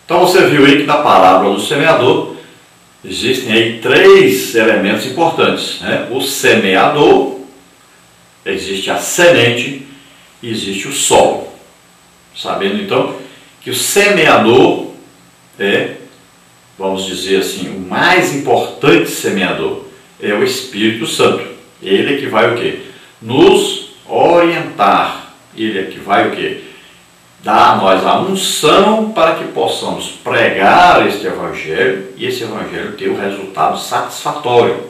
Então você viu aí que na parábola do semeador existem aí três elementos importantes, né? O semeador, existe a semente e existe o solo. Sabendo então que o semeador é, vamos dizer assim, o mais importante semeador é o Espírito Santo. Ele é que vai o quê? Nos orientar. Ele é que vai o quê? Dar a nós a unção para que possamos pregar este Evangelho e esse Evangelho ter o resultado satisfatório.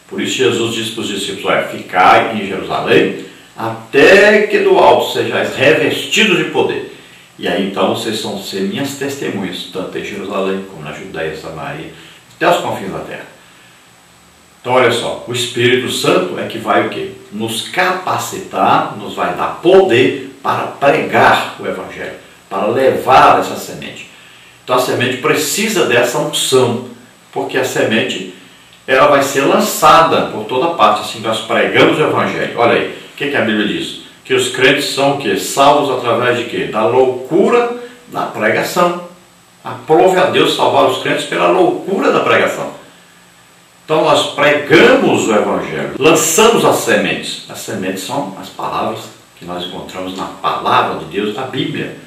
Por isso Jesus disse para os discípulos: olha, ficai em Jerusalém até que do alto sejais revestidos de poder. E aí então vocês vão ser minhas testemunhas, tanto em Jerusalém como na Judéia, Samaria, até os confins da terra. Então olha só, o Espírito Santo é que vai o quê? Nos capacitar, nos vai dar poder para pregar o Evangelho, para levar essa semente. Então a semente precisa dessa unção, porque a semente ela vai ser lançada por toda parte, assim nós pregamos o Evangelho. Olha aí, o que a Bíblia diz? Que os crentes são o quê? Salvos através de quê? Da loucura da pregação. Aprove a Deus salvar os crentes pela loucura da pregação. Então nós pregamos o Evangelho, lançamos as sementes. As sementes são as palavras que nós encontramos na palavra de Deus, na Bíblia.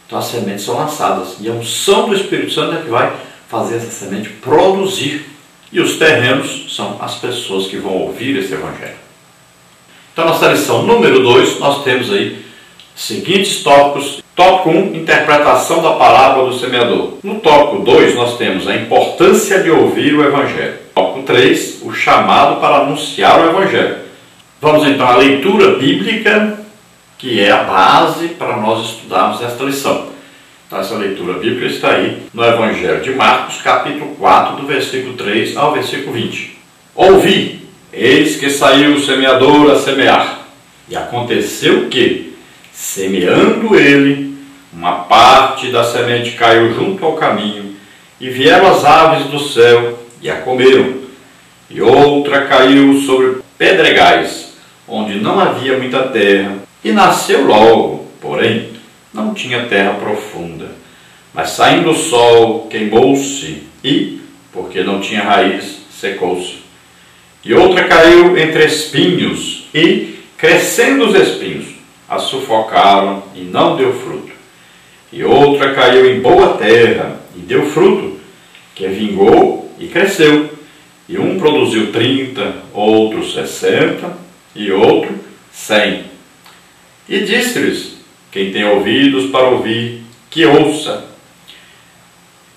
Então as sementes são lançadas e a unção do Espírito Santo é que vai fazer essa semente produzir. E os terrenos são as pessoas que vão ouvir esse Evangelho. Então, nossa lição número 2, nós temos aí seguintes tópicos. Tópico 1, interpretação da parábola do semeador. No tópico 2, nós temos a importância de ouvir o Evangelho. Tópico 3, o chamado para anunciar o Evangelho. Vamos então à leitura bíblica, que é a base para nós estudarmos esta lição. Então, essa leitura bíblica está aí no Evangelho de Marcos, capítulo 4, do versículo 3 ao versículo 20. Ouvi! Eis que saiu o semeador a semear. E aconteceu que, semeando ele, uma parte da semente caiu junto ao caminho, e vieram as aves do céu e a comeram. E outra caiu sobre pedregais, onde não havia muita terra, e nasceu logo, porém, não tinha terra profunda. Mas saindo o sol, queimou-se, e, porque não tinha raiz, secou-se. E outra caiu entre espinhos, e, crescendo os espinhos, a sufocaram e não deu fruto. E outra caiu em boa terra, e deu fruto, que vingou e cresceu. E um produziu 30, outro 60, e outro 100. E disse-lhes: quem tem ouvidos para ouvir, que ouça.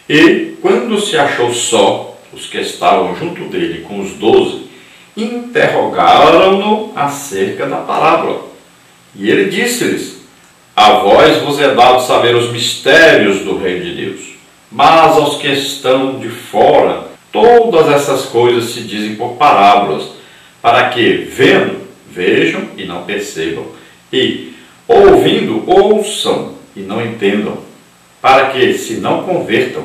E, quando se achou só, os que estavam junto dele com os 12, interrogaram-no acerca da parábola. E ele disse-lhes: a vós vos é dado saber os mistérios do reino de Deus, mas aos que estão de fora, todas essas coisas se dizem por parábolas, para que, vendo, vejam e não percebam, e, ouvindo, ouçam e não entendam, para que, se não convertam,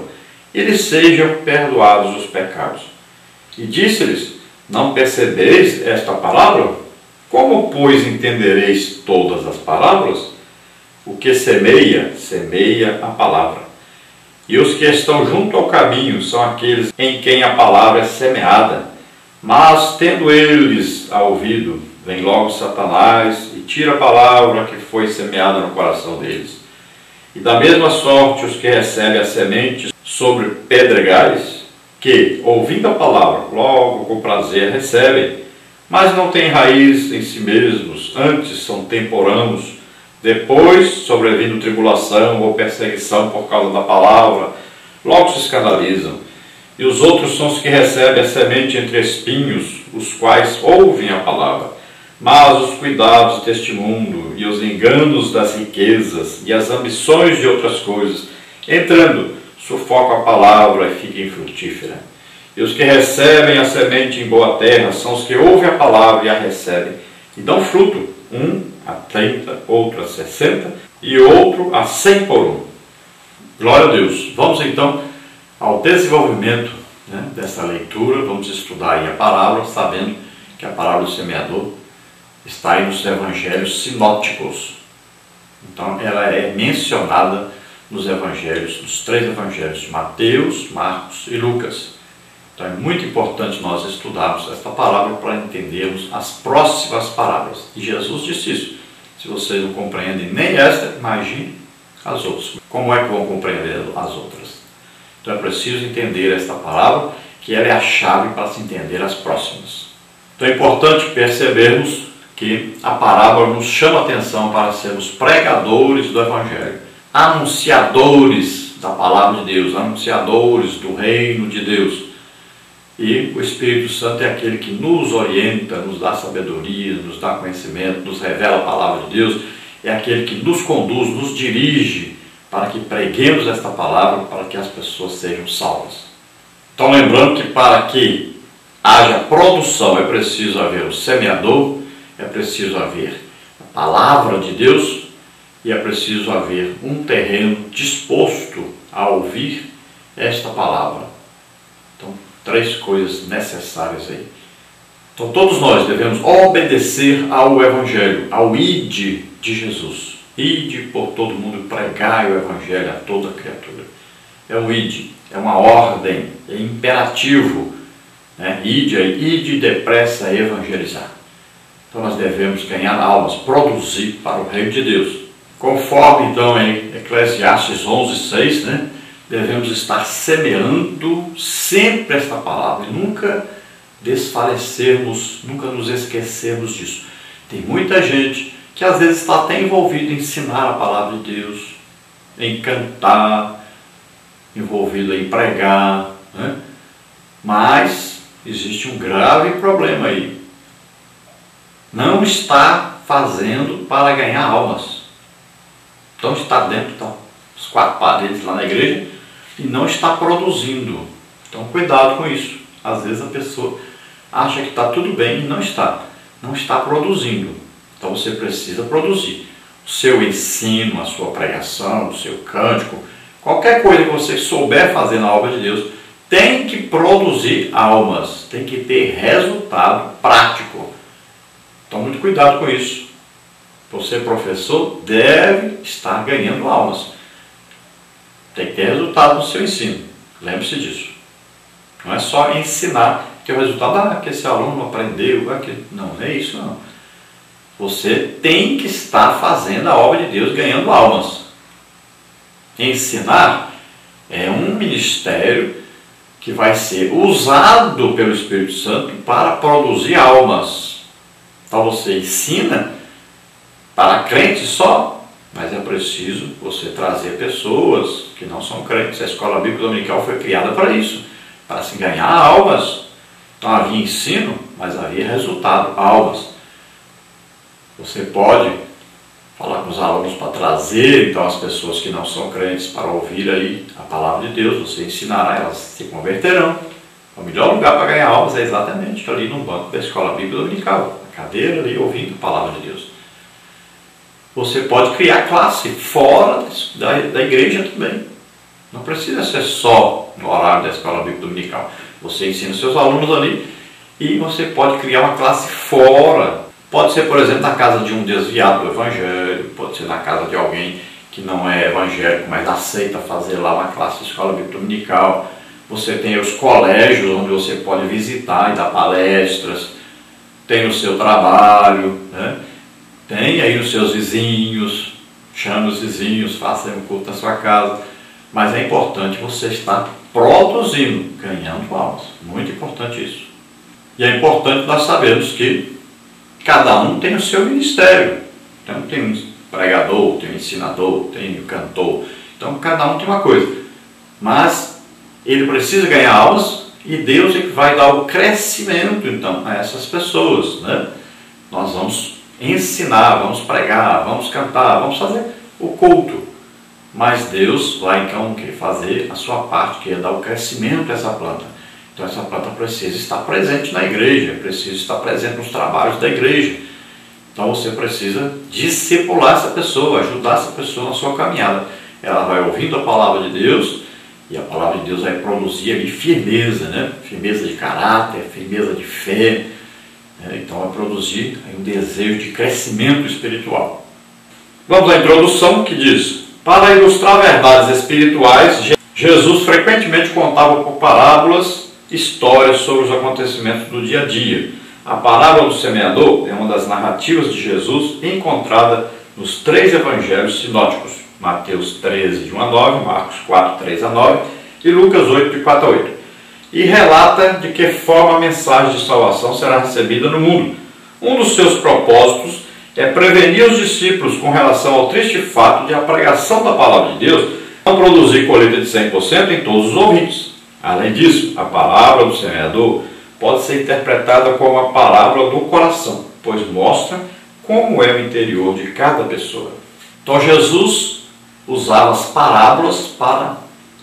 eles sejam perdoados os pecados. E disse-lhes: não percebeis esta palavra? Como, pois, entendereis todas as palavras? O que semeia, semeia a palavra. E os que estão junto ao caminho são aqueles em quem a palavra é semeada. Mas, tendo eles a ouvido, vem logo Satanás e tira a palavra que foi semeada no coração deles. E da mesma sorte os que recebem a semente sobre pedregais, que, ouvindo a palavra, logo com prazer recebem, mas não têm raiz em si mesmos, antes são temporâneos, depois, sobrevindo tribulação ou perseguição por causa da palavra, logo se escandalizam. E os outros são os que recebem a semente entre espinhos, os quais ouvem a palavra, mas os cuidados deste mundo e os enganos das riquezas e as ambições de outras coisas, entrando, sufocam a palavra e fica infrutífera. E os que recebem a semente em boa terra são os que ouvem a palavra e a recebem, e dão fruto, um a 30, outro a 60 e outro a 100 por um. Glória a Deus. Vamos então ao desenvolvimento, né, dessa leitura. Vamos estudar aí a parábola, sabendo que a parábola do semeador está aí nos evangelhos sinópticos. Então ela é mencionada nos evangelhos, nos 3 evangelhos de Mateus, Marcos e Lucas. Então é muito importante nós estudarmos esta palavra para entendermos as próximas parábolas. E Jesus disse isso. Se vocês não compreendem nem esta, imagine as outras. Como é que vão compreender as outras? Então é preciso entender esta palavra, que ela é a chave para se entender as próximas. Então é importante percebermos que a parábola nos chama a atenção para sermos pregadores do Evangelho, anunciadores da palavra de Deus, anunciadores do reino de Deus. E o Espírito Santo é aquele que nos orienta, nos dá sabedoria, nos dá conhecimento, nos revela a palavra de Deus, é aquele que nos conduz, nos dirige para que preguemos esta palavra, para que as pessoas sejam salvas. Então lembrando que para que haja produção é preciso haver o semeador, é preciso haver a palavra de Deus e é preciso haver um terreno disposto a ouvir esta palavra. Então, 3 coisas necessárias aí. Então, todos nós devemos obedecer ao Evangelho, ao ide de Jesus. Ide por todo mundo, pregai o Evangelho a toda criatura. É o ide, é uma ordem, é imperativo. Né? Ide depressa a evangelizar. Então nós devemos ganhar almas, produzir para o reino de Deus. Conforme então em Eclesiastes 11:6, né? Devemos estar semeando sempre esta palavra e nunca desfalecermos, nunca nos esquecermos disso. Tem muita gente que às vezes está até envolvida em ensinar a palavra de Deus, em cantar, envolvido em pregar, né? Mas existe um grave problema aí. Não está fazendo para ganhar almas. Então está dentro das 4 paredes lá na igreja e não está produzindo. Então cuidado com isso. Às vezes a pessoa acha que está tudo bem e não está. Não está produzindo. Então você precisa produzir. O seu ensino, a sua pregação, o seu cântico, qualquer coisa que você souber fazer na obra de Deus, tem que produzir almas, tem que ter resultado prático. Então, muito cuidado com isso. Você, professor, deve estar ganhando almas. Tem que ter resultado no seu ensino. Lembre-se disso. Não é só ensinar, que o resultado, que esse aluno aprendeu, não é isso não. Você tem que estar fazendo a obra de Deus, ganhando almas. Ensinar é um ministério que vai ser usado pelo Espírito Santo para produzir almas. Então você ensina para crentes só, mas é preciso você trazer pessoas que não são crentes. A escola bíblica dominical foi criada para isso, para se ganhar almas. Então havia ensino, mas havia resultado, almas. Você pode falar com os alunos para trazer então as pessoas que não são crentes para ouvir aí a palavra de Deus. Você ensinará, elas se converterão. O melhor lugar para ganhar almas é exatamente ali no banco da escola bíblica dominical, na cadeira ali ouvindo a palavra de Deus. Você pode criar classe fora da igreja também. Não precisa ser só no horário da escola bíblica dominical. Você ensina seus alunos ali e você pode criar uma classe fora. Pode ser, por exemplo, na casa de um desviado do Evangelho, pode ser na casa de alguém que não é evangélico, mas aceita fazer lá uma classe de escola bíblica dominical. Você tem os colégios onde você pode visitar e dar palestras, tem o seu trabalho, né? Tem aí os seus vizinhos, chame os vizinhos, faça um culto na sua casa, mas é importante você estar produzindo, ganhando almas, muito importante isso. E é importante nós sabermos que cada um tem o seu ministério. Então tem um pregador, tem um ensinador, tem um cantor. Então cada um tem uma coisa. Mas ele precisa ganhar almas e Deus é que vai dar o crescimento então a essas pessoas, né? Nós vamos ensinar, vamos pregar, vamos cantar, vamos fazer o culto. Mas Deus vai então fazer a sua parte, que é dar o crescimento a essa planta. Então essa planta precisa estar presente na igreja, precisa estar presente nos trabalhos da igreja. Então você precisa discipular essa pessoa, ajudar essa pessoa na sua caminhada. Ela vai ouvindo a palavra de Deus e a palavra de Deus vai produzir ali firmeza, né? Firmeza de caráter, firmeza de fé. Então vai produzir um desejo de crescimento espiritual. Vamos à introdução que diz: Para ilustrar verdades espirituais, Jesus frequentemente contava por parábolas histórias sobre os acontecimentos do dia a dia. A parábola do semeador é uma das narrativas de Jesus encontrada nos 3 evangelhos sinóticos, Mateus 13, de 1 a 9, Marcos 4, 3 a 9 e Lucas 8, de 4 a 8. E relata de que forma a mensagem de salvação será recebida no mundo. Um dos seus propósitos é prevenir os discípulos com relação ao triste fato de a pregação da palavra de Deus não produzir colheita de 100% em todos os ouvintes. Além disso, a palavra do semeador pode ser interpretada como a palavra do coração, pois mostra como é o interior de cada pessoa. Então Jesus usava as parábolas para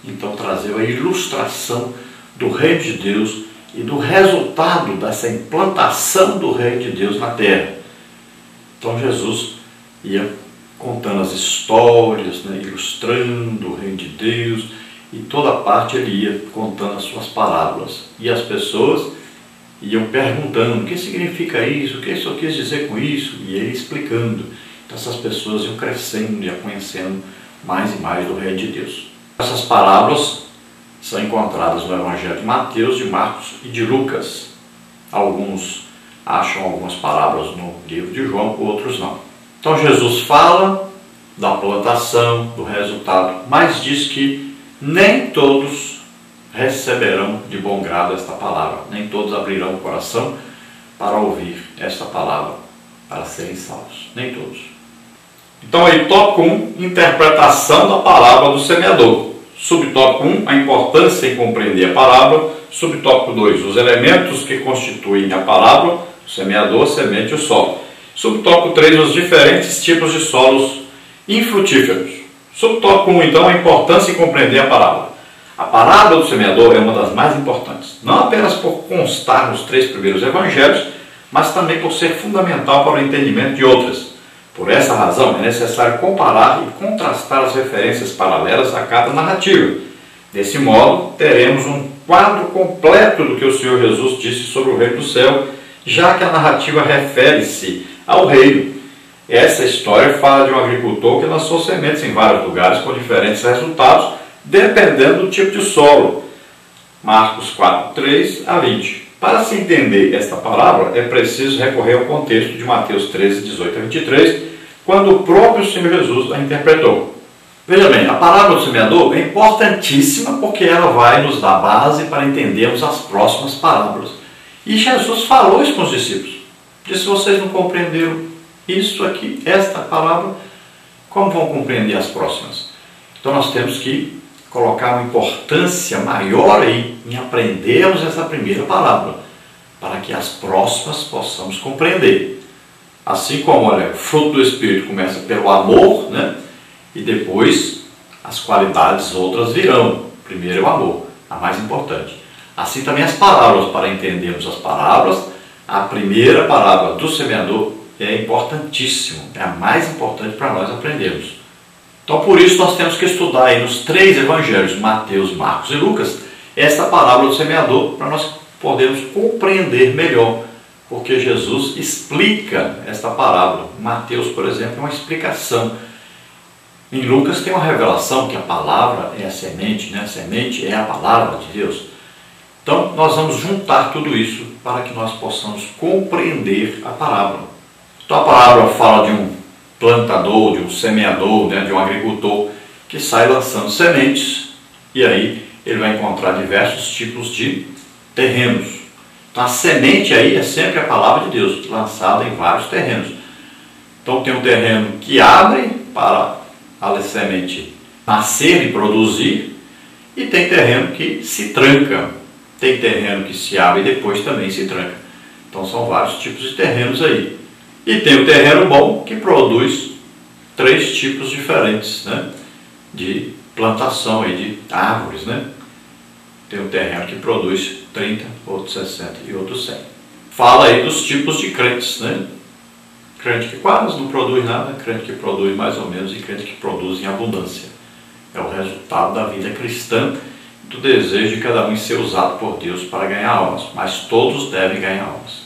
então trazer a ilustração do reino de Deus e do resultado dessa implantação do reino de Deus na terra. Então Jesus ia contando as histórias, ilustrando o reino de Deus, e toda parte ele ia contando as suas parábolas. E as pessoas iam perguntando: o que significa isso? O que isso quis dizer com isso? E ele explicando. Então essas pessoas iam crescendo, iam conhecendo mais e mais do reino de Deus. Essas parábolas são encontradas no Evangelho de Mateus, de Marcos e de Lucas. Alguns acham algumas parábolas no livro de João, outros não. Então Jesus fala da plantação, do resultado, mas diz que nem todos receberão de bom grado esta palavra, nem todos abrirão o coração para ouvir esta palavra, para serem salvos, nem todos. Então aí, tópico 1, interpretação da palavra do semeador. Subtópico 1, a importância em compreender a palavra. Subtópico 2, os elementos que constituem a palavra, o semeador, a semente e o solo. Subtópico 3, os diferentes tipos de solos infrutíferos. Subtópico 1, então, a importância em compreender a parábola. A parábola do semeador é uma das mais importantes, não apenas por constar nos 3 primeiros evangelhos, mas também por ser fundamental para o entendimento de outras. Por essa razão, é necessário comparar e contrastar as referências paralelas a cada narrativa. Desse modo, teremos um quadro completo do que o Senhor Jesus disse sobre o reino do céu, já que a narrativa refere-se ao reino. Essa história fala de um agricultor que lançou sementes em vários lugares com diferentes resultados, dependendo do tipo de solo. Marcos 4, 3 a 20. Para se entender esta parábola, é preciso recorrer ao contexto de Mateus 13, 18 a 23, quando o próprio Senhor Jesus a interpretou. Veja bem, a parábola do semeador é importantíssima porque ela vai nos dar base para entendermos as próximas parábolas. E Jesus falou isso com os discípulos. Disse: vocês não compreenderam isso aqui, esta palavra, como vão compreender as próximas? Então nós temos que colocar uma importância maior aí em aprendermos essa primeira palavra, para que as próximas possamos compreender. Assim como, olha, o fruto do Espírito começa pelo amor, e depois as qualidades outras virão. Primeiro é o amor, a mais importante. Assim também as palavras, para entendermos as palavras, a primeira palavra do semeador é importantíssimo, é a mais importante para nós aprendermos. Então, por isso, nós temos que estudar aí nos 3 evangelhos, Mateus, Marcos e Lucas, essa parábola do semeador, para nós podermos compreender melhor, porque Jesus explica esta parábola. Mateus, por exemplo, é uma explicação. Em Lucas tem uma revelação que a palavra é a semente, a semente é a palavra de Deus. Então, nós vamos juntar tudo isso para que nós possamos compreender a parábola. Então, a parábola fala de um plantador, de um semeador, de um agricultor que sai lançando sementes, e aí ele vai encontrar diversos tipos de terrenos. Então a semente aí é sempre a palavra de Deus, lançada em vários terrenos. Então tem um terreno que abre para a semente nascer e produzir, e tem terreno que se tranca, tem terreno que se abre e depois também se tranca. Então são vários tipos de terrenos aí. E tem o terreno bom, que produz 3 tipos diferentes de plantação aí de árvores. Tem um terreno que produz 30, outro 60 e outro 100. Fala aí dos tipos de crentes. Crente que quase não produz nada, crente que produz mais ou menos e crente que produz em abundância. É o resultado da vida cristã, do desejo de cada um em ser usado por Deus para ganhar almas. Mas todos devem ganhar almas.